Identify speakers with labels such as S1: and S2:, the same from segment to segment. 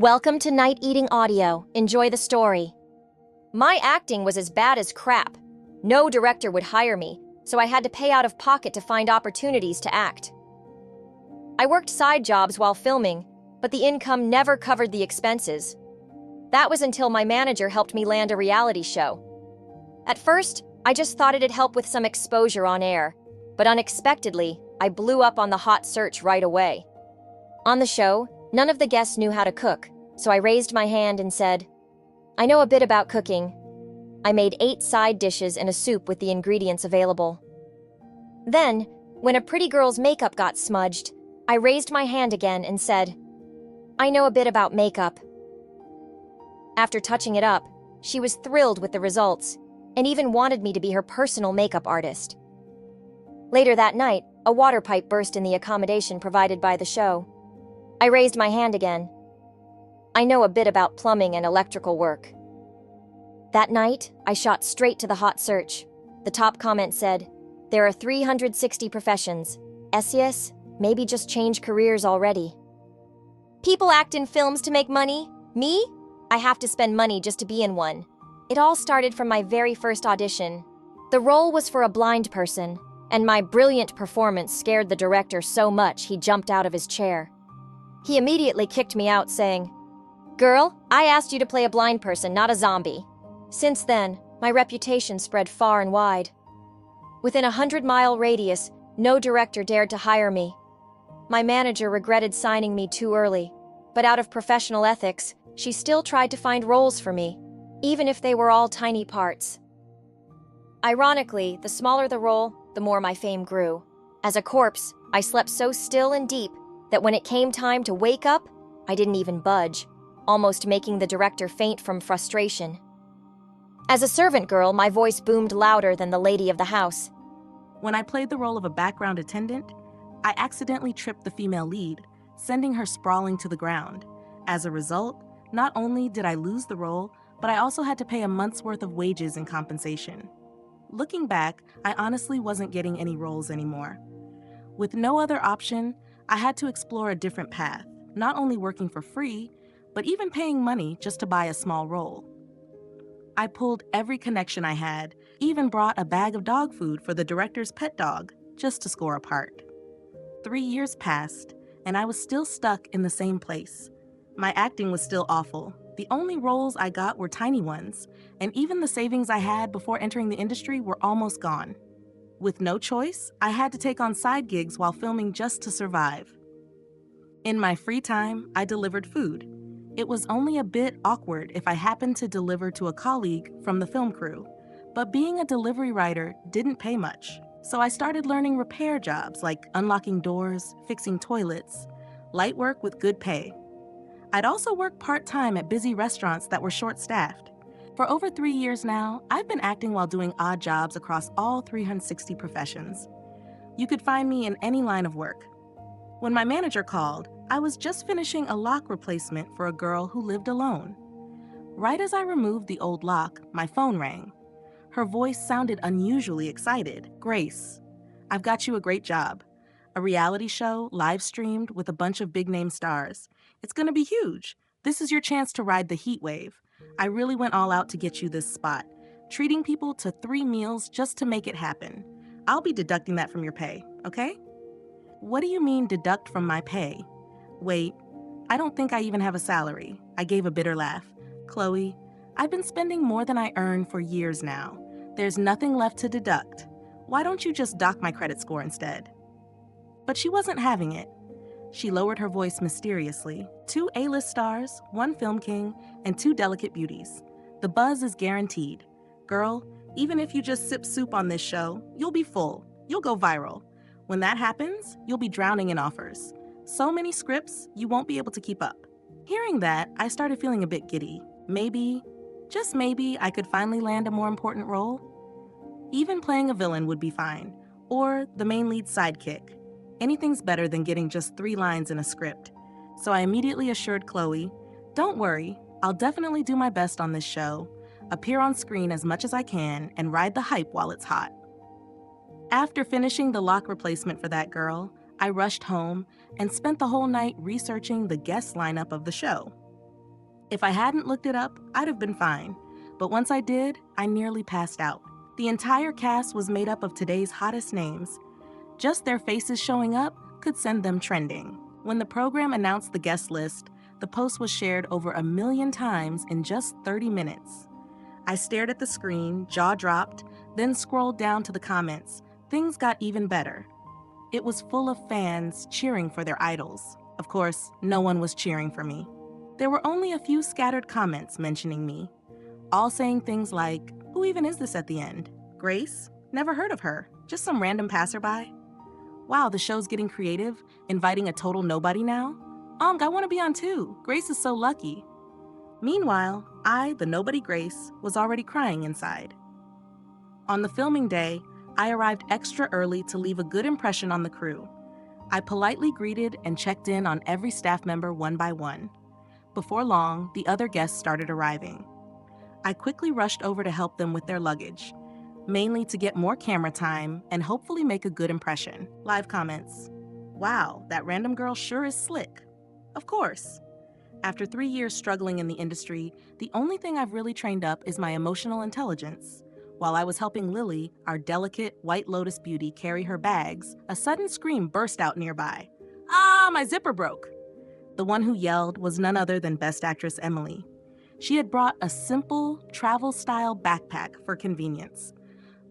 S1: Welcome to Night Eating Audio. Enjoy the story. My acting was as bad as crap. No director would hire me, so I had to pay out of pocket to find opportunities to act. I worked side jobs while filming, but the income never covered the expenses. That was until my manager helped me land a reality show. At first, I just thought it'd help with some exposure on air, but unexpectedly, I blew up on the hot search right away. On the show, none of the guests knew how to cook, so I raised my hand and said, "I know a bit about cooking." I made 8 side dishes and a soup with the ingredients available. Then, when a pretty girl's makeup got smudged, I raised my hand again and said, "I know a bit about makeup." After touching it up, she was thrilled with the results and even wanted me to be her personal makeup artist. Later that night, a water pipe burst in the accommodation provided by the show. I raised my hand again. I know a bit about plumbing and electrical work. That night, I shot straight to the hot search. The top comment said, "There are 360 professions. SES, maybe just change careers already." People act in films to make money. Me? I have to spend money just to be in one. It all started from my very first audition. The role was for a blind person, and my brilliant performance scared the director so much he jumped out of his chair. He immediately kicked me out, saying, "Girl, I asked you to play a blind person, not a zombie." Since then, my reputation spread far and wide. Within a 100-mile radius, no director dared to hire me. My manager regretted signing me too early, but out of professional ethics, she still tried to find roles for me, even if they were all tiny parts. Ironically, the smaller the role, the more my fame grew. As a corpse, I slept so still and deep that when it came time to wake up, I didn't even budge, almost making the director faint from frustration. As a servant girl, my voice boomed louder than the lady of the house.
S2: When I played the role of a background attendant, I accidentally tripped the female lead, sending her sprawling to the ground. As a result, not only did I lose the role, but I also had to pay a month's worth of wages in compensation. Looking back, I honestly wasn't getting any roles anymore. With no other option, I had to explore a different path, not only working for free, but even paying money just to buy a small role. I pulled every connection I had, even brought a bag of dog food for the director's pet dog, just to score a part. 3 years passed, and I was still stuck in the same place. My acting was still awful. The only roles I got were tiny ones, and even the savings I had before entering the industry were almost gone. With no choice, I had to take on side gigs while filming just to survive. In my free time, I delivered food. It was only a bit awkward if I happened to deliver to a colleague from the film crew, but being a delivery rider didn't pay much. So I started learning repair jobs like unlocking doors, fixing toilets, light work with good pay. I'd also work part-time at busy restaurants that were short-staffed. For over 3 years now, I've been acting while doing odd jobs across all 360 professions. You could find me in any line of work. When my manager called, I was just finishing a lock replacement for a girl who lived alone. Right as I removed the old lock, my phone rang. Her voice sounded unusually excited. "Grace, I've got you a great job. A reality show, live-streamed with a bunch of big-name stars. It's gonna be huge. This is your chance to ride the heat wave. I really went all out to get you this spot, treating people to 3 meals just to make it happen. I'll be deducting that from your pay, okay?" "What do you mean deduct from my pay?" "Wait, I don't think I even have a salary." I gave a bitter laugh. "Chloe, I've been spending more than I earn for years now. There's nothing left to deduct. Why don't you just dock my credit score instead?" But she wasn't having it. She lowered her voice mysteriously. 2 A-list stars, 1 film king, and 2 delicate beauties. The buzz is guaranteed. Girl, even if you just sip soup on this show, you'll be full. You'll go viral. When that happens, you'll be drowning in offers. So many scripts, you won't be able to keep up. Hearing that, I started feeling a bit giddy. Maybe, just maybe, I could finally land a more important role. Even playing a villain would be fine, or the main lead sidekick. Anything's better than getting just 3 lines in a script. So I immediately assured Chloe, "Don't worry, I'll definitely do my best on this show, appear on screen as much as I can, and ride the hype while it's hot." After finishing the lock replacement for that girl, I rushed home and spent the whole night researching the guest lineup of the show. If I hadn't looked it up, I'd have been fine. But once I did, I nearly passed out. The entire cast was made up of today's hottest names. Just their faces showing up could send them trending. When the program announced the guest list, the post was shared over 1 million times in just 30 minutes. I stared at the screen, jaw dropped, then scrolled down to the comments. Things got even better. It was full of fans cheering for their idols. Of course, no one was cheering for me. There were only a few scattered comments mentioning me, all saying things like, "Who even is this at the end? Grace? Never heard of her. Just some random passerby? Wow, the show's getting creative, inviting a total nobody now? I want to be on too. Grace is so lucky." Meanwhile, I, the nobody Grace, was already crying inside. On the filming day, I arrived extra early to leave a good impression on the crew. I politely greeted and checked in on every staff member one by one. Before long, the other guests started arriving. I quickly rushed over to help them with their luggage, mainly to get more camera time and hopefully make a good impression. Live comments. Wow, that random girl sure is slick. Of course. After 3 years struggling in the industry, the only thing I've really trained up is my emotional intelligence. While I was helping Lily, our delicate White Lotus beauty, carry her bags, a sudden scream burst out nearby. "Ah, my zipper broke!" The one who yelled was none other than Best Actress Emily. She had brought a simple, travel-style backpack for convenience.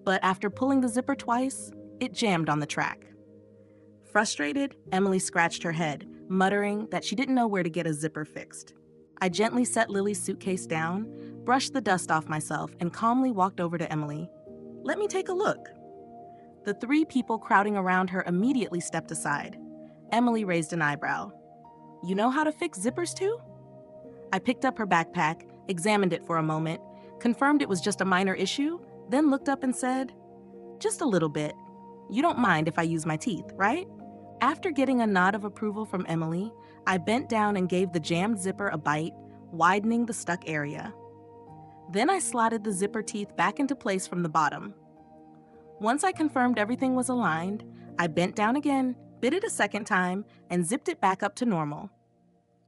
S2: But after pulling the zipper twice, it jammed on the track. Frustrated, Emily scratched her head, muttering that she didn't know where to get a zipper fixed. I gently set Lily's suitcase down, brushed the dust off myself, and calmly walked over to Emily. "Let me take a look." The 3 people crowding around her immediately stepped aside. Emily raised an eyebrow. "You know how to fix zippers too?" I picked up her backpack, examined it for a moment, confirmed it was just a minor issue, then looked up and said, "Just a little bit. You don't mind if I use my teeth, right?" After getting a nod of approval from Emily, I bent down and gave the jammed zipper a bite, widening the stuck area. Then I slotted the zipper teeth back into place from the bottom. Once I confirmed everything was aligned, I bent down again, bit it a second time, and zipped it back up to normal.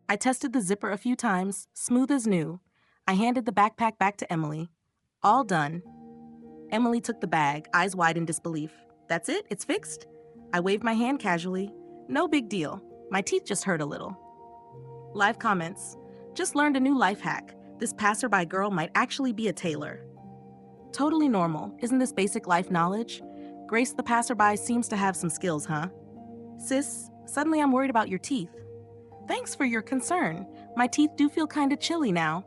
S2: I tested the zipper a few times, smooth as new. I handed the backpack back to Emily. All done. Emily took the bag, eyes wide in disbelief. "That's it? It's fixed?" I waved my hand casually. "No big deal. My teeth just hurt a little." Live comments. "Just learned a new life hack. This passerby girl might actually be a tailor." Totally normal. Isn't this basic life knowledge? Grace the passerby seems to have some skills, huh? Sis, suddenly I'm worried about your teeth. Thanks for your concern. My teeth do feel kinda chilly now.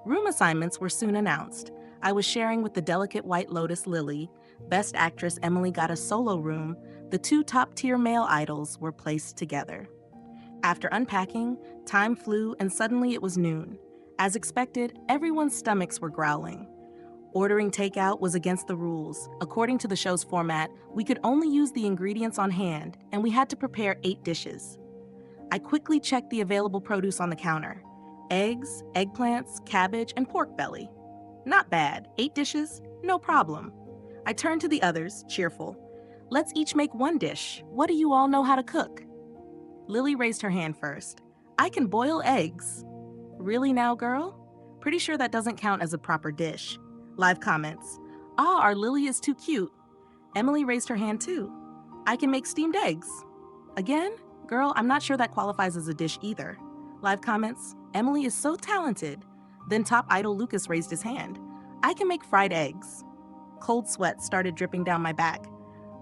S2: Room assignments were soon announced. I was sharing with the delicate White Lotus Lily. Best Actress Emily got a solo room. The 2 top-tier male idols were placed together. After unpacking, time flew and suddenly it was noon. As expected, everyone's stomachs were growling. Ordering takeout was against the rules. According to the show's format, we could only use the ingredients on hand, and we had to prepare 8 dishes. I quickly checked the available produce on the counter. Eggs, eggplants, cabbage, and pork belly. Not bad. 8 dishes? No problem. I turned to the others, cheerful. "Let's each make 1 dish. What do you all know how to cook?" Lily raised her hand first. "I can boil eggs." "Really now, girl? Pretty sure that doesn't count as a proper dish." Live comments. "Ah, our Lily is too cute." Emily raised her hand too. "I can make steamed eggs." Again? Girl, I'm not sure that qualifies as a dish either. Live comments. "Emily is so talented." Then top idol Lucas raised his hand. "I can make fried eggs." Cold sweat started dripping down my back.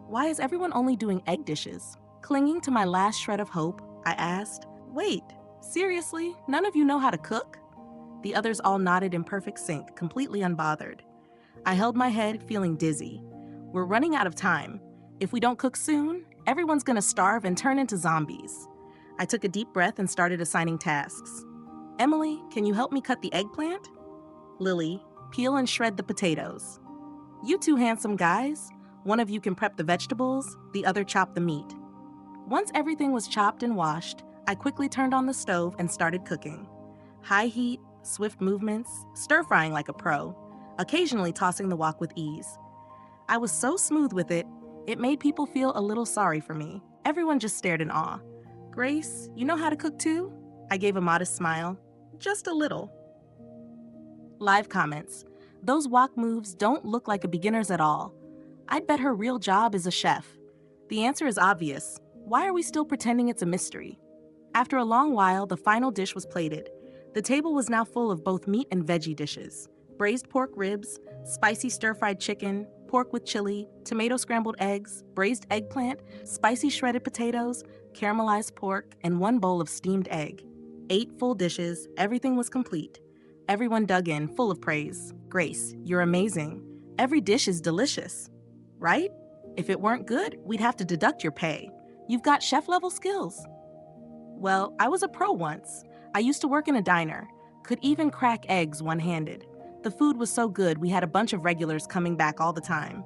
S2: Why is everyone only doing egg dishes? Clinging to my last shred of hope, I asked, "Wait, seriously? None of you know how to cook?" The others all nodded in perfect sync, completely unbothered. I held my head, feeling dizzy. We're running out of time. If we don't cook soon, everyone's gonna starve and turn into zombies. I took a deep breath and started assigning tasks. "Emily, can you help me cut the eggplant?" "Lily, peel and shred the potatoes." "You 2 handsome guys. One of you can prep the vegetables, the other chop the meat." Once everything was chopped and washed, I quickly turned on the stove and started cooking. High heat, swift movements, stir-frying like a pro, occasionally tossing the wok with ease. I was so smooth with it, it made people feel a little sorry for me. Everyone just stared in awe. "Grace, you know how to cook too?" I gave a modest smile. Just a little. Live comments. Those walk moves don't look like a beginner's at all. I'd bet her real job is a chef. The answer is obvious. Why are we still pretending it's a mystery? After a long while, the final dish was plated. The table was now full of both meat and veggie dishes. Braised pork ribs, spicy stir-fried chicken, pork with chili, tomato scrambled eggs, braised eggplant, spicy shredded potatoes, caramelized pork, and one bowl of steamed egg. 8 full dishes, everything was complete. Everyone dug in, full of praise. Grace, you're amazing. Every dish is delicious. Right? If it weren't good, we'd have to deduct your pay. You've got chef-level skills. Well, I was a pro once. I used to work in a diner. Could even crack eggs one-handed. The food was so good, we had a bunch of regulars coming back all the time.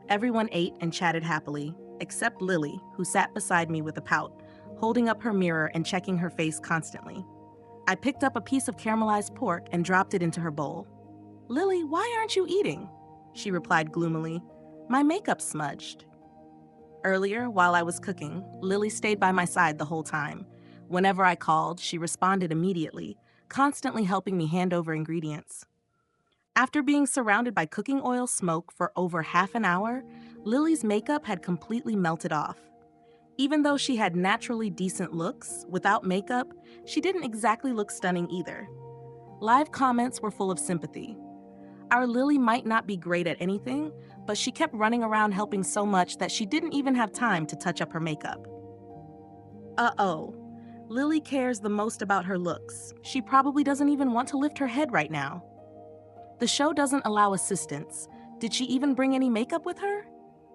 S2: Everyone ate and chatted happily, except Lily, who sat beside me with a pout, holding up her mirror and checking her face constantly. I picked up a piece of caramelized pork and dropped it into her bowl. "Lily, why aren't you eating?" she replied gloomily. "My makeup smudged." Earlier, while I was cooking, Lily stayed by my side the whole time. Whenever I called, she responded immediately, constantly helping me hand over ingredients. After being surrounded by cooking oil smoke for over half an hour, Lily's makeup had completely melted off. Even though she had naturally decent looks, without makeup, she didn't exactly look stunning either. Live comments were full of sympathy. Our Lily might not be great at anything, but she kept running around helping so much that she didn't even have time to touch up her makeup. Uh-oh. Lily cares the most about her looks. She probably doesn't even want to lift her head right now. The show doesn't allow assistants. Did she even bring any makeup with her?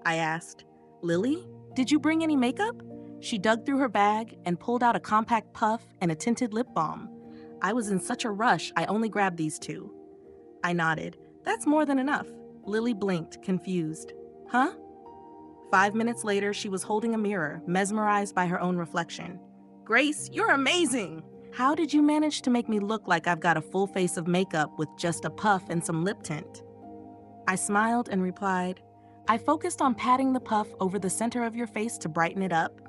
S2: I asked. Lily, did you bring any makeup? She dug through her bag and pulled out a compact puff and a tinted lip balm. I was in such a rush, I only grabbed these 2. I nodded. That's more than enough. Lily blinked, confused. Huh? 5 minutes later, she was holding a mirror, mesmerized by her own reflection. Grace, you're amazing! How did you manage to make me look like I've got a full face of makeup with just a puff and some lip tint? I smiled and replied, I focused on patting the puff over the center of your face to brighten it up,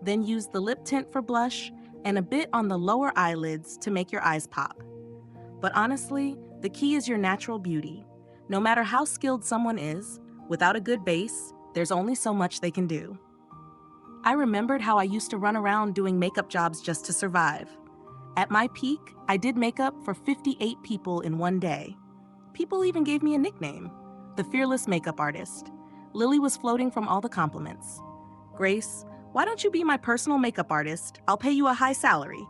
S2: then used the lip tint for blush and a bit on the lower eyelids to make your eyes pop. But honestly, the key is your natural beauty. No matter how skilled someone is, without a good base, there's only so much they can do. I remembered how I used to run around doing makeup jobs just to survive. At my peak, I did makeup for 58 people in one day. People even gave me a nickname, the Fearless Makeup Artist. Lily was floating from all the compliments. Grace, why don't you be my personal makeup artist? I'll pay you a high salary.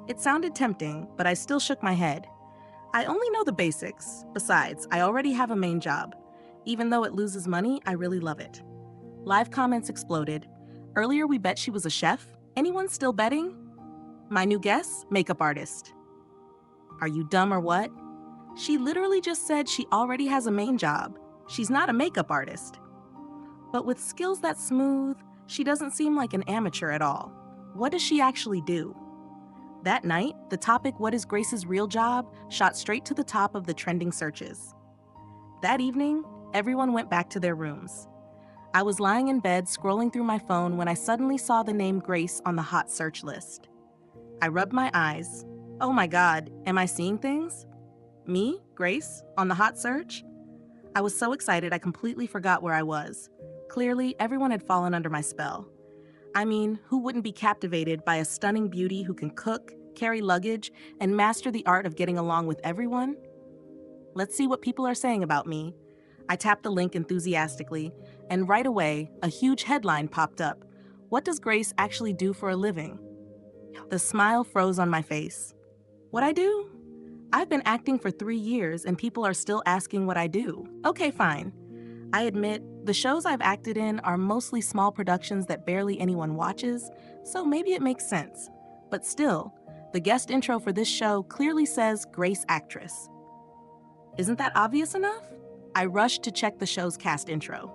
S2: It sounded tempting, but I still shook my head. I only know the basics. Besides, I already have a main job. Even though it loses money, I really love it. Live comments exploded. Earlier we bet she was a chef. Anyone still betting? My new guess, makeup artist. Are you dumb or what? She literally just said she already has a main job. She's not a makeup artist. But with skills that smooth, she doesn't seem like an amateur at all. What does she actually do? That night, the topic, "What is Grace's real job?" shot straight to the top of the trending searches. That evening, everyone went back to their rooms. I was lying in bed scrolling through my phone when I suddenly saw the name Grace on the hot search list. I rubbed my eyes. Oh my God, am I seeing things? Me, Grace, on the hot search? I was so excited I completely forgot where I was. Clearly, everyone had fallen under my spell. I mean, who wouldn't be captivated by a stunning beauty who can cook, carry luggage, and master the art of getting along with everyone? Let's see what people are saying about me. I tapped the link enthusiastically, and right away, a huge headline popped up. What does Grace actually do for a living? The smile froze on my face. What I do? I've been acting for 3 years and people are still asking what I do. Okay, fine. I admit, the shows I've acted in are mostly small productions that barely anyone watches, so maybe it makes sense. But still, the guest intro for this show clearly says Grace Actress. Isn't that obvious enough? I rushed to check the show's cast intro.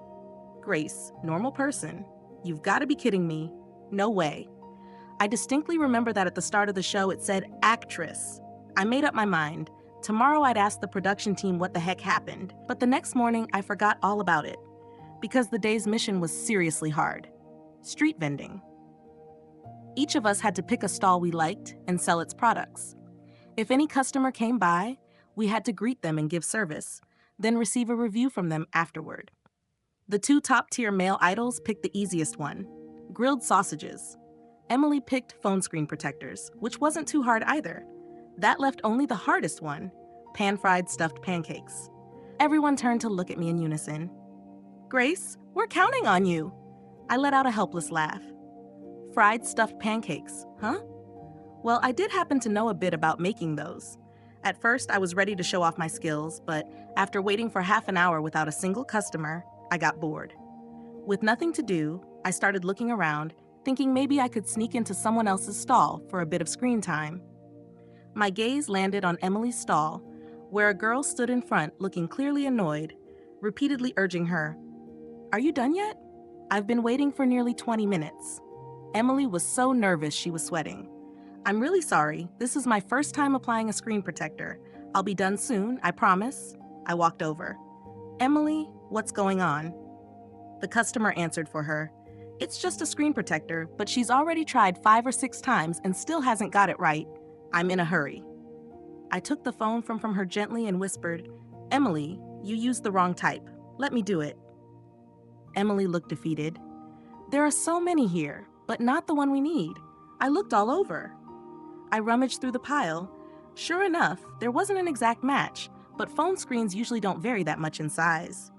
S2: Grace, normal person. You've got to be kidding me. No way. I distinctly remember that at the start of the show it said actress. I made up my mind. Tomorrow I'd ask the production team what the heck happened, but the next morning I forgot all about it because the day's mission was seriously hard. Street vending. Each of us had to pick a stall we liked and sell its products. If any customer came by, we had to greet them and give service, then receive a review from them afterward. The two top-tier male idols picked the easiest one, grilled sausages. Emily picked phone screen protectors, which wasn't too hard either. That left only the hardest one, pan-fried stuffed pancakes. Everyone turned to look at me in unison. Grace, we're counting on you. I let out a helpless laugh. Fried stuffed pancakes, huh? Well, I did happen to know a bit about making those. At first, I was ready to show off my skills, but after waiting for half an hour without a single customer, I got bored. With nothing to do, I started looking around, thinking maybe I could sneak into someone else's stall for a bit of screen time. My gaze landed on Emily's stall, where a girl stood in front looking clearly annoyed, repeatedly urging her, "Are you done yet? I've been waiting for nearly 20 minutes." Emily was so nervous she was sweating. "I'm really sorry. This is my first time applying a screen protector. I'll be done soon, I promise." I walked over. "Emily, what's going on?" The customer answered for her. "It's just a screen protector, but she's already tried 5 or 6 times and still hasn't got it right. I'm in a hurry." I took the phone from her gently and whispered, "Emily, you used the wrong type. Let me do it." Emily looked defeated. "There are so many here, but not the one we need. I looked all over." I rummaged through the pile. Sure enough, there wasn't an exact match, but phone screens usually don't vary that much in size.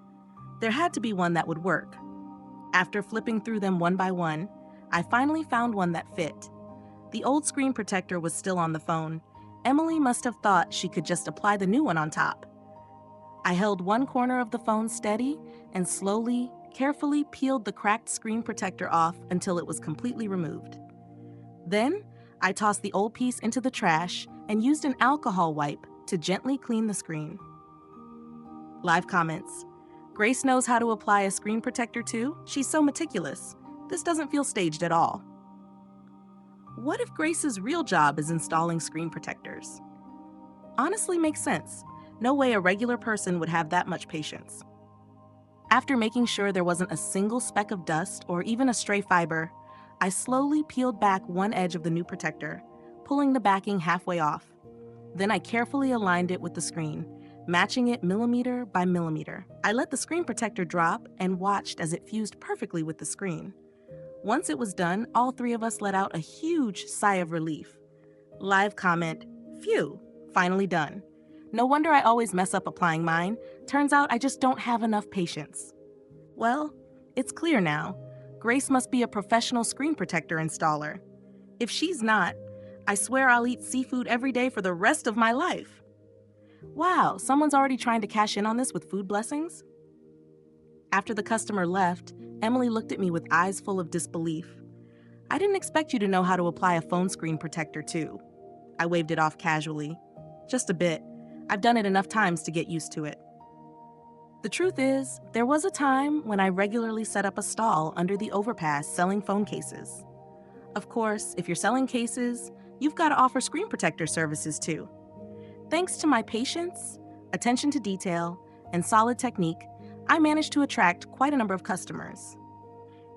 S2: There had to be one that would work. After flipping through them one by one, I finally found one that fit. The old screen protector was still on the phone. Emily must have thought she could just apply the new one on top. I held one corner of the phone steady and slowly, carefully peeled the cracked screen protector off until it was completely removed. Then, I tossed the old piece into the trash and used an alcohol wipe to gently clean the screen. Live comments. Grace knows how to apply a screen protector too. She's so meticulous. This doesn't feel staged at all. What if Grace's real job is installing screen protectors? Honestly, makes sense. No way a regular person would have that much patience. After making sure there wasn't a single speck of dust or even a stray fiber, I slowly peeled back one edge of the new protector, pulling the backing halfway off. Then I carefully aligned it with the screen, matching it millimeter by millimeter. I let the screen protector drop and watched as it fused perfectly with the screen. Once it was done, all 3 of us let out a huge sigh of relief. Live comment, "Phew, finally done. No wonder I always mess up applying mine. Turns out I just don't have enough patience." Well, it's clear now. Grace must be a professional screen protector installer. If she's not, I swear I'll eat seafood every day for the rest of my life. Wow, someone's already trying to cash in on this with food blessings? After the customer left, Emily looked at me with eyes full of disbelief. "I didn't expect you to know how to apply a phone screen protector too." I waved it off casually. "Just a bit. I've done it enough times to get used to it." The truth is, there was a time when I regularly set up a stall under the overpass selling phone cases. Of course, if you're selling cases, you've got to offer screen protector services too. Thanks to my patience, attention to detail, and solid technique, I managed to attract quite a number of customers.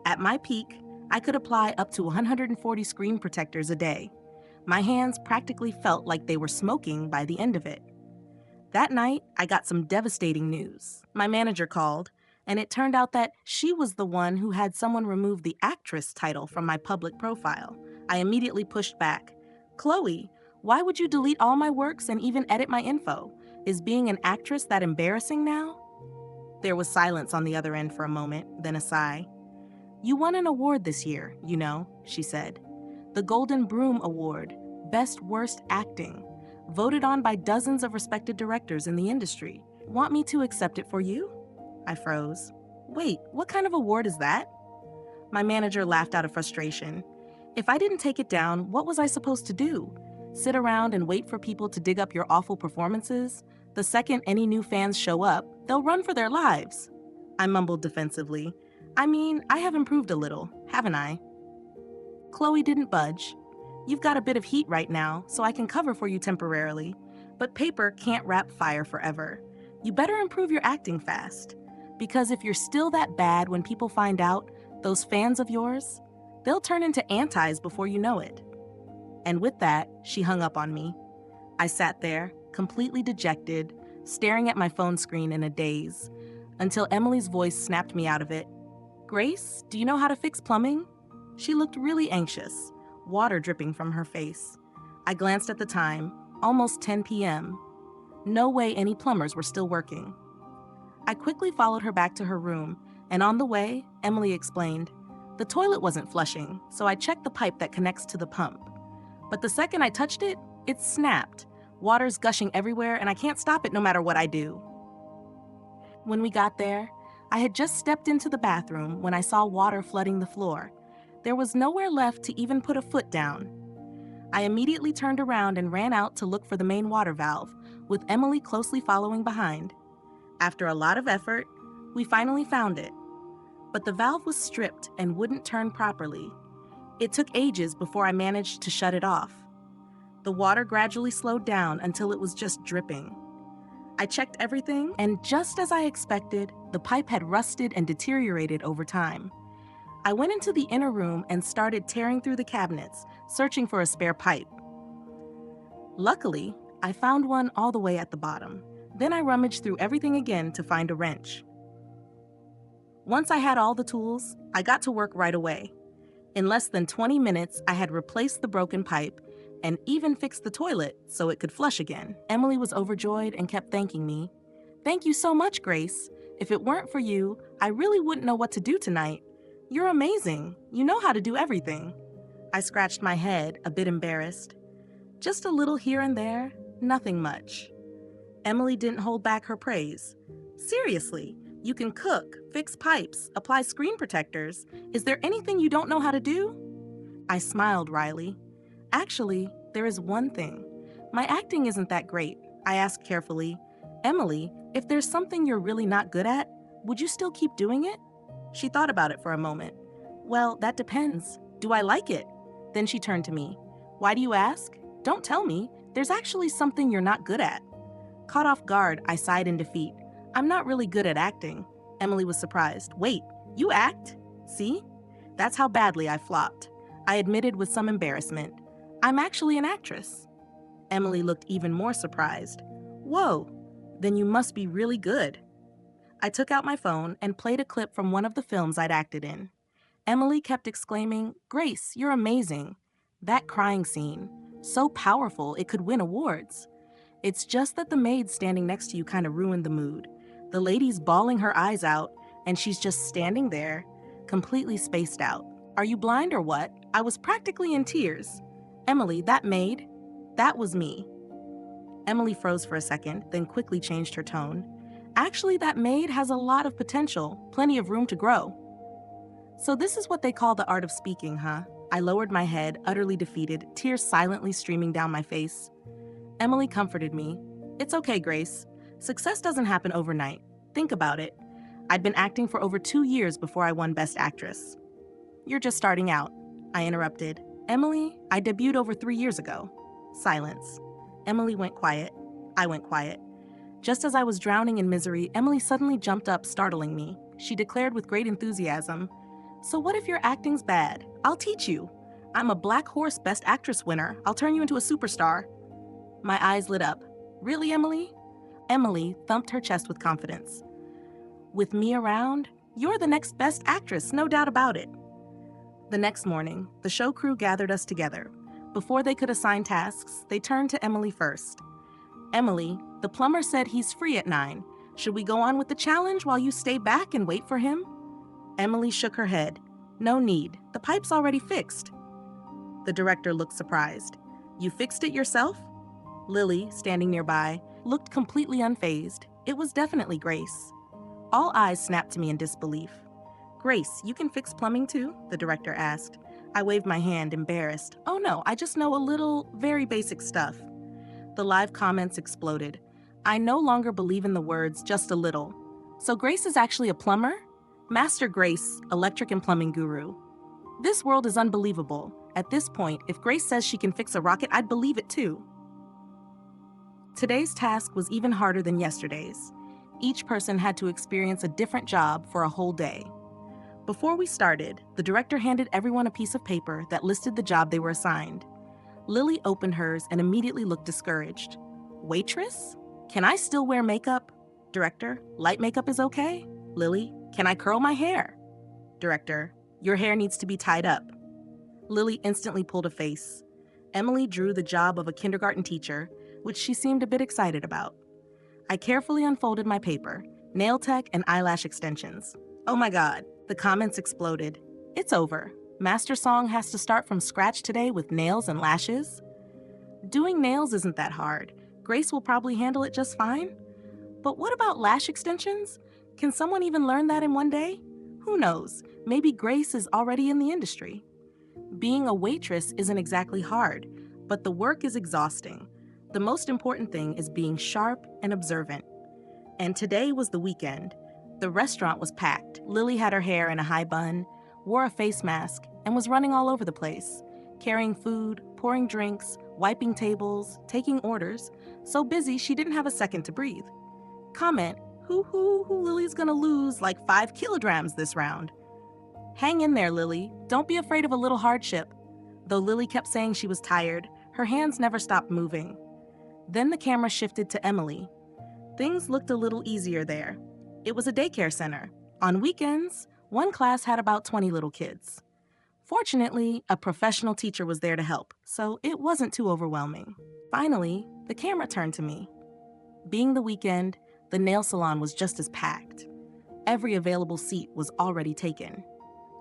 S2: At my peak, I could apply up to 140 screen protectors a day. My hands practically felt like they were smoking by the end of it. That night, I got some devastating news. My manager called, and it turned out that she was the one who had someone remove the actress title from my public profile. I immediately pushed back. "Chloe, why would you delete all my works and even edit my info? Is being an actress that embarrassing now?" There was silence on the other end for a moment, then a sigh. "You won an award this year, you know," she said. "The Golden Broom Award, Best Worst Acting, voted on by dozens of respected directors in the industry. Want me to accept it for you?" I froze. "Wait, what kind of award is that?" My manager laughed out of frustration. "If I didn't take it down, what was I supposed to do? Sit around and wait for people to dig up your awful performances? The second any new fans show up, they'll run for their lives." I mumbled defensively. "I mean, I have improved a little, haven't I?" Chloe didn't budge. "You've got a bit of heat right now, so I can cover for you temporarily. But paper can't wrap fire forever. You better improve your acting fast. Because if you're still that bad when people find out, those fans of yours, they'll turn into antis before you know it." And with that, she hung up on me. I sat there, completely dejected, staring at my phone screen in a daze, until Emily's voice snapped me out of it. "Grace, do you know how to fix plumbing?" She looked really anxious, water dripping from her face. I glanced at the time, almost 10 p.m. No way any plumbers were still working. I quickly followed her back to her room, and on the way, Emily explained, "The toilet wasn't flushing, so I checked the pipe that connects to the pump. But the second I touched it, it snapped. Water's gushing everywhere, and I can't stop it no matter what I do." When we got there, I had just stepped into the bathroom when I saw water flooding the floor. There was nowhere left to even put a foot down. I immediately turned around and ran out to look for the main water valve, with Emily closely following behind. After a lot of effort, we finally found it. But the valve was stripped and wouldn't turn properly. It took ages before I managed to shut it off. The water gradually slowed down until it was just dripping. I checked everything, and just as I expected, the pipe had rusted and deteriorated over time. I went into the inner room and started tearing through the cabinets, searching for a spare pipe. Luckily, I found one all the way at the bottom. Then I rummaged through everything again to find a wrench. Once I had all the tools, I got to work right away. In less than 20 minutes, I had replaced the broken pipe and even fixed the toilet so it could flush again. Emily was overjoyed and kept thanking me. "Thank you so much, Grace. If it weren't for you, I really wouldn't know what to do tonight. You're amazing. You know how to do everything." I scratched my head, a bit embarrassed. "Just a little here and there, nothing much." Emily didn't hold back her praise. "Seriously, you can cook, fix pipes, apply screen protectors. Is there anything you don't know how to do?" I smiled wryly. "Actually, there is one thing. My acting isn't that great." I asked carefully, "Emily, if there's something you're really not good at, would you still keep doing it?" She thought about it for a moment. "Well, that depends. Do I like it?" Then she turned to me. "Why do you ask? Don't tell me. There's actually something you're not good at." Caught off guard, I sighed in defeat. "I'm not really good at acting." Emily was surprised. "Wait, you act? See? That's how badly I flopped." I admitted with some embarrassment. "I'm actually an actress." Emily looked even more surprised. "Whoa, then you must be really good." I took out my phone and played a clip from one of the films I'd acted in. Emily kept exclaiming, "Grace, you're amazing." That crying scene, so powerful it could win awards. It's just that the maid standing next to you kind of ruined the mood. The lady's bawling her eyes out, and she's just standing there, completely spaced out. "Are you blind or what?" I was practically in tears. "Emily, that maid, that was me." Emily froze for a second, then quickly changed her tone. "Actually, that maid has a lot of potential, plenty of room to grow." "So this is what they call the art of speaking, huh?" I lowered my head, utterly defeated, tears silently streaming down my face. Emily comforted me. "It's okay, Grace. Success doesn't happen overnight. Think about it. I'd been acting for over 2 years before I won Best Actress." "You're just starting out," I interrupted. "Emily, I debuted over 3 years ago." Silence. Emily went quiet. I went quiet. Just as I was drowning in misery, Emily suddenly jumped up, startling me. She declared with great enthusiasm, "So what if your acting's bad? I'll teach you. I'm a Black Horse Best Actress winner. I'll turn you into a superstar." My eyes lit up. "Really, Emily?" Emily thumped her chest with confidence. "With me around, you're the next Best Actress, no doubt about it." The next morning, the show crew gathered us together. Before they could assign tasks, they turned to Emily first. "Emily, the plumber said he's free at 9. Should we go on with the challenge while you stay back and wait for him?" Emily shook her head. "No need. The pipe's already fixed." The director looked surprised. "You fixed it yourself?" Lily, standing nearby, looked completely unfazed. It was definitely Grace. All eyes snapped to me in disbelief. "Grace, you can fix plumbing too?" the director asked. I waved my hand, embarrassed. "Oh no, I just know a little, very basic stuff." The live comments exploded. I no longer believe in the words, "just a little." So Grace is actually a plumber? Master Grace, electric and plumbing guru. This world is unbelievable. At this point, if Grace says she can fix a rocket, I'd believe it too. Today's task was even harder than yesterday's. Each person had to experience a different job for a whole day. Before we started, the director handed everyone a piece of paper that listed the job they were assigned. Lily opened hers and immediately looked discouraged. Waitress? Can I still wear makeup? Director, light makeup is okay? Lily, can I curl my hair? Director, your hair needs to be tied up. Lily instantly pulled a face. Emily drew the job of a kindergarten teacher, which she seemed a bit excited about. I carefully unfolded my paper, nail tech and eyelash extensions. Oh my God, the comments exploded. It's over. Master Song has to start from scratch today with nails and lashes? Doing nails isn't that hard. Grace will probably handle it just fine. But what about lash extensions? Can someone even learn that in one day? Who knows? Maybe Grace is already in the industry. Being a waitress isn't exactly hard, but the work is exhausting. The most important thing is being sharp and observant. And today was the weekend. The restaurant was packed. Lily had her hair in a high bun, wore a face mask, and was running all over the place, carrying food, pouring drinks, wiping tables, taking orders, so busy she didn't have a second to breathe. Comment, who Lily's gonna lose like 5 kilograms this round. Hang in there, Lily. Don't be afraid of a little hardship. Though Lily kept saying she was tired, her hands never stopped moving. Then the camera shifted to Emily. Things looked a little easier there. It was a daycare center. On weekends, one class had about 20 little kids. Fortunately, a professional teacher was there to help, so it wasn't too overwhelming. Finally, the camera turned to me. Being the weekend, the nail salon was just as packed. Every available seat was already taken.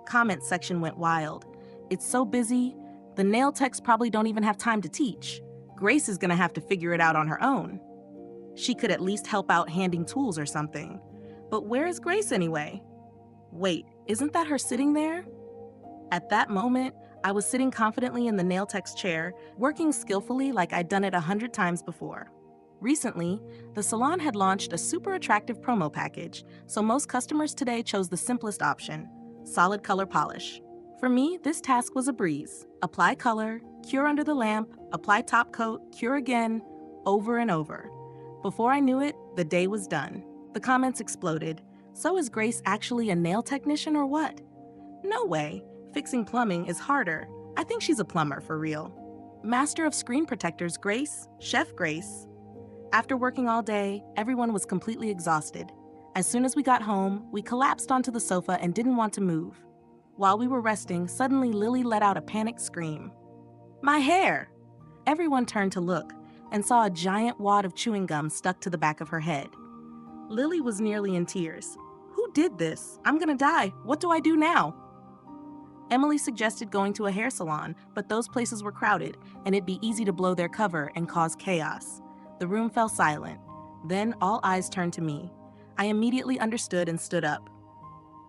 S2: Comment section went wild. It's so busy, the nail techs probably don't even have time to teach. Grace is gonna have to figure it out on her own. She could at least help out handing tools or something. But where is Grace anyway? Wait, isn't that her sitting there? At that moment, I was sitting confidently in the nail tech's chair, working skillfully like I'd done it 100 times before. Recently, the salon had launched a super attractive promo package, so most customers today chose the simplest option, solid color polish. For me, this task was a breeze. Apply color, cure under the lamp, apply top coat, cure again, over and over. Before I knew it, the day was done. The comments exploded. So is Grace actually a nail technician or what? No way. Fixing plumbing is harder. I think she's a plumber for real. Master of screen protectors Grace, Chef Grace. After working all day, everyone was completely exhausted. As soon as we got home, we collapsed onto the sofa and didn't want to move. While we were resting, suddenly Lily let out a panicked scream. My hair! Everyone turned to look and saw a giant wad of chewing gum stuck to the back of her head. Lily was nearly in tears. Who did this? I'm gonna die. What do I do now? Emily suggested going to a hair salon, but those places were crowded, and it'd be easy to blow their cover and cause chaos. The room fell silent. Then all eyes turned to me. I immediately understood and stood up.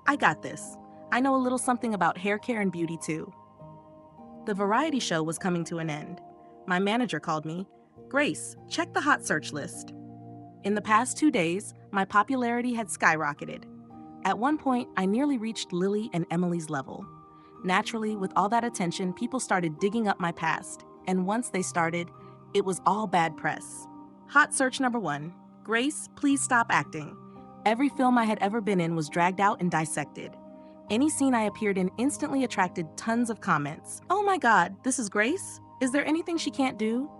S2: I got this. I know a little something about hair care and beauty too. The variety show was coming to an end. My manager called me. Grace, check the hot search list. In the past 2 days, my popularity had skyrocketed. At one point, I nearly reached Lily and Emily's level. Naturally, with all that attention, people started digging up my past, and once they started, it was all bad press. Hot search number 1. Grace, please stop acting. Every film I had ever been in was dragged out and dissected. Any scene I appeared in instantly attracted tons of comments. Oh my God, this is Grace? Is there anything she can't do?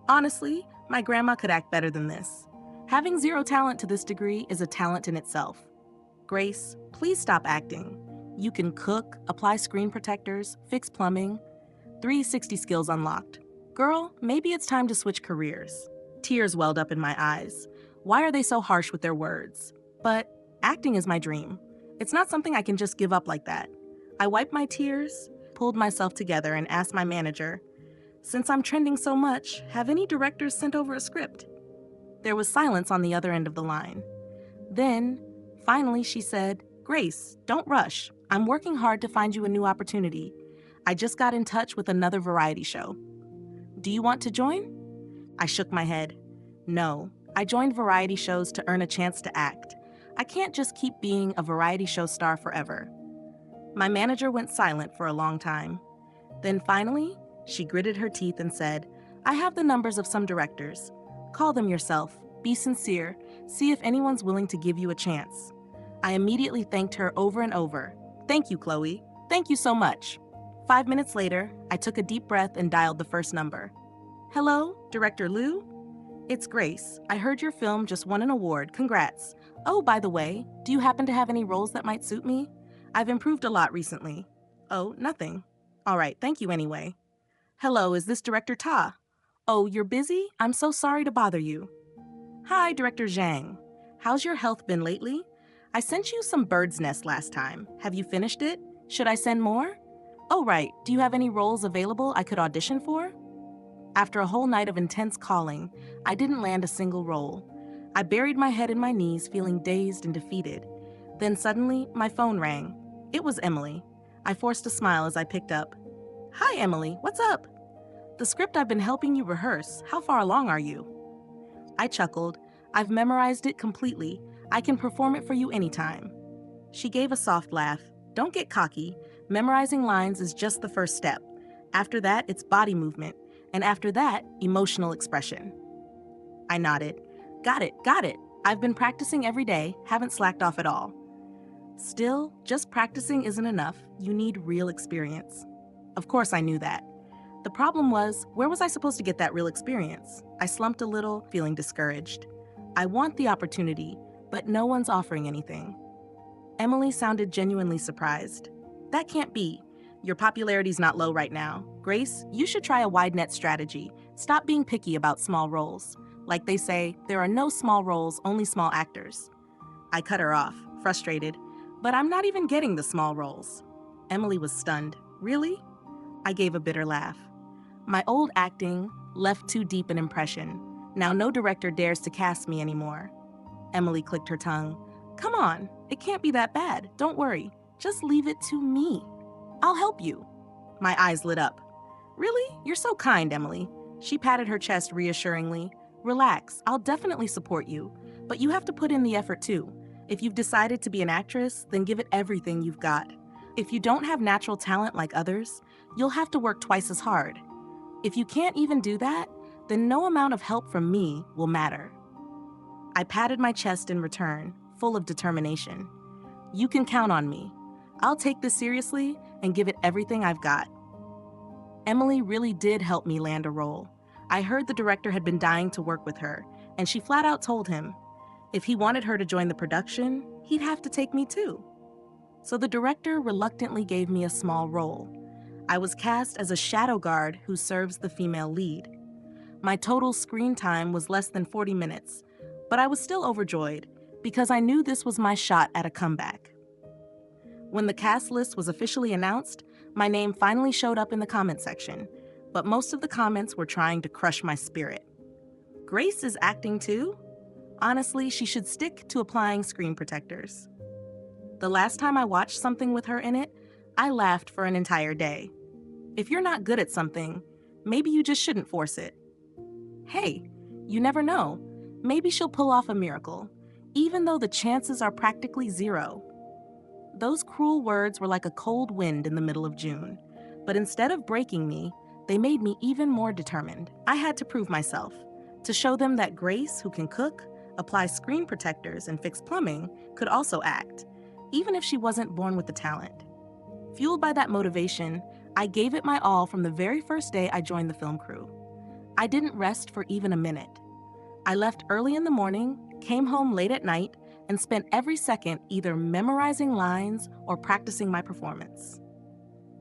S2: Honestly, my grandma could act better than this. Having zero talent to this degree is a talent in itself. Grace, please stop acting. You can cook, apply screen protectors, fix plumbing. 360 skills unlocked. Girl, maybe it's time to switch careers. Tears welled up in my eyes. Why are they so harsh with their words? But acting is my dream. It's not something I can just give up like that. I wiped my tears, pulled myself together, and asked my manager, since I'm trending so much, have any directors sent over a script? There was silence on the other end of the line. Then, finally, she said, Grace, don't rush. I'm working hard to find you a new opportunity. I just got in touch with another variety show. Do you want to join? I shook my head. No, I joined variety shows to earn a chance to act. I can't just keep being a variety show star forever. My manager went silent for a long time. Then finally, she gritted her teeth and said, I have the numbers of some directors. Call them yourself. Be sincere. See if anyone's willing to give you a chance. I immediately thanked her over and over. Thank you, Chloe. Thank you so much. 5 minutes later, I took a deep breath and dialed the first number. Hello, Director Liu? It's Grace. I heard your film just won an award. Congrats. Oh, by the way, do you happen to have any roles that might suit me? I've improved a lot recently. Oh, nothing. All right, thank you anyway. Hello, is this Director Ta? Oh, you're busy? I'm so sorry to bother you. Hi, Director Zhang. How's your health been lately? I sent you some bird's nest last time. Have you finished it? Should I send more? Oh, right. Do you have any roles available I could audition for? After a whole night of intense calling, I didn't land a single role. I buried my head in my knees, feeling dazed and defeated. Then suddenly, my phone rang. It was Emily. I forced a smile as I picked up. Hi, Emily. What's up? The script I've been helping you rehearse. How far along are you? I chuckled. I've memorized it completely. I can perform it for you anytime. She gave a soft laugh. Don't get cocky. Memorizing lines is just the first step. After that, it's body movement. And after that, emotional expression. I nodded. Got it. I've been practicing every day, haven't slacked off at all. Still, just practicing isn't enough. You need real experience. Of course I knew that. The problem was, where was I supposed to get that real experience? I slumped a little, feeling discouraged. I want the opportunity, but no one's offering anything. Emily sounded genuinely surprised. That can't be. Your popularity's not low right now. Grace, you should try a wide net strategy. Stop being picky about small roles. Like they say, there are no small roles, only small actors. I cut her off, frustrated. But I'm not even getting the small roles. Emily was stunned. Really? I gave a bitter laugh. My old acting left too deep an impression. Now no director dares to cast me anymore. Emily clicked her tongue. Come on, it can't be that bad. Don't worry. Just leave it to me. I'll help you. My eyes lit up. Really? You're so kind, Emily. She patted her chest reassuringly. Relax, I'll definitely support you. But you have to put in the effort too. If you've decided to be an actress, then give it everything you've got. If you don't have natural talent like others, you'll have to work twice as hard. If you can't even do that, then no amount of help from me will matter. I patted my chest in return, full of determination. You can count on me. I'll take this seriously and give it everything I've got. Emily really did help me land a role. I heard the director had been dying to work with her, and she flat out told him, if he wanted her to join the production, he'd have to take me too. So the director reluctantly gave me a small role. I was cast as a shadow guard who serves the female lead. My total screen time was less than 40 minutes, but I was still overjoyed because I knew this was my shot at a comeback. When the cast list was officially announced, my name finally showed up in the comment section, but most of the comments were trying to crush my spirit. Grace is acting too? Honestly, she should stick to applying screen protectors. The last time I watched something with her in it, I laughed for an entire day. If you're not good at something, maybe you just shouldn't force it. Hey, you never know. Maybe she'll pull off a miracle, even though the chances are practically zero. Those cruel words were like a cold wind in the middle of June, but instead of breaking me, they made me even more determined. I had to prove myself, to show them that Grace, who can cook, apply screen protectors, and fix plumbing, could also act, even if she wasn't born with the talent. Fueled by that motivation, I gave it my all from the very first day I joined the film crew. I didn't rest for even a minute. I left early in the morning, came home late at night, and spent every second either memorizing lines or practicing my performance.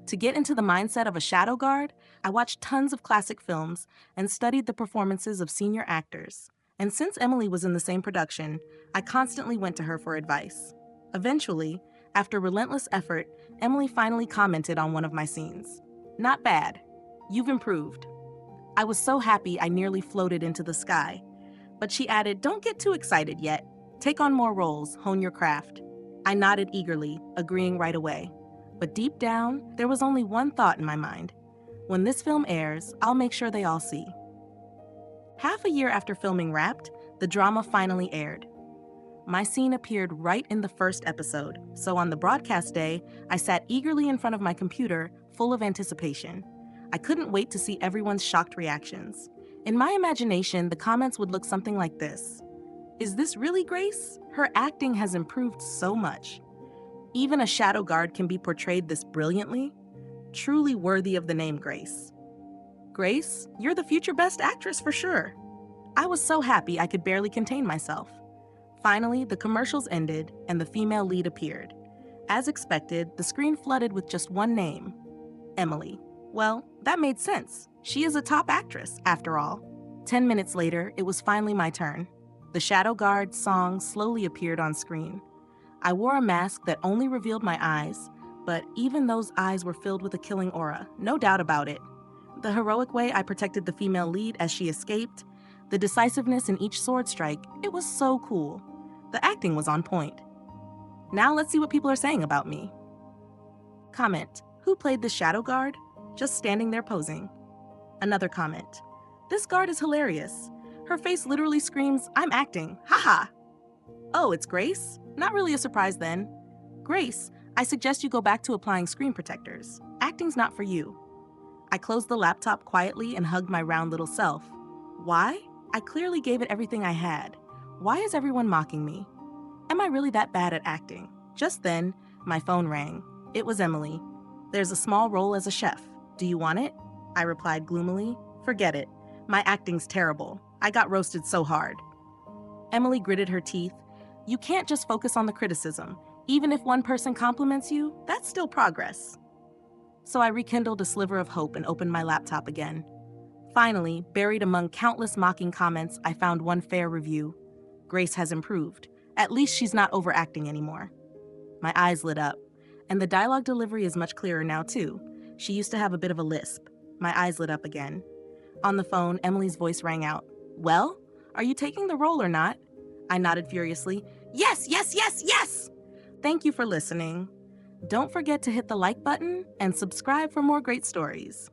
S2: To get into the mindset of a shadow guard, I watched tons of classic films and studied the performances of senior actors. And since Emily was in the same production, I constantly went to her for advice. Eventually, after relentless effort, Emily finally commented on one of my scenes. Not bad. You've improved. I was so happy I nearly floated into the sky. But she added, don't get too excited yet. Take on more roles, hone your craft. I nodded eagerly, agreeing right away. But deep down, there was only one thought in my mind. When this film airs, I'll make sure they all see. Half a year after filming wrapped, the drama finally aired. My scene appeared right in the first episode, so on the broadcast day, I sat eagerly in front of my computer, full of anticipation. I couldn't wait to see everyone's shocked reactions. In my imagination, the comments would look something like this. Is this really Grace? Her acting has improved so much. Even a shadow guard can be portrayed this brilliantly. truly worthy of the name Grace. Grace, you're the future best actress for sure. I was so happy I could barely contain myself. Finally, the commercials ended and the female lead appeared. As expected, the screen flooded with just one name, Emily. Well, that made sense. She is a top actress, after all. 10 minutes later, it was finally my turn. The Shadow Guard song slowly appeared on screen. I wore a mask that only revealed my eyes, but even those eyes were filled with a killing aura, no doubt about it. The heroic way I protected the female lead as she escaped, the decisiveness in each sword strike, it was so cool. The acting was on point. Now let's see what people are saying about me. Comment: who played the Shadow Guard? Just standing there posing. Another comment: this guard is hilarious. Her face literally screams, "I'm acting, haha." Oh, it's Grace? Not really a surprise then. Grace, I suggest you go back to applying screen protectors. Acting's not for you. I closed the laptop quietly and hugged my round little self. Why? I clearly gave it everything I had. Why is everyone mocking me? Am I really that bad at acting? Just then, my phone rang. It was Emily. There's a small role as a chef. Do you want it? I replied gloomily. Forget it. My acting's terrible. I got roasted so hard. Emily gritted her teeth. You can't just focus on the criticism. Even if one person compliments you, that's still progress. So I rekindled a sliver of hope and opened my laptop again. Finally, buried among countless mocking comments, I found one fair review. Grace has improved. At least she's not overacting anymore. My eyes lit up, and the dialogue delivery is much clearer now too. She used to have a bit of a lisp. My eyes lit up again. On the phone, Emily's voice rang out. Well, are you taking the role or not? I nodded furiously. Yes, yes, yes, yes! Thank you for listening. Don't forget to hit the like button and subscribe for more great stories.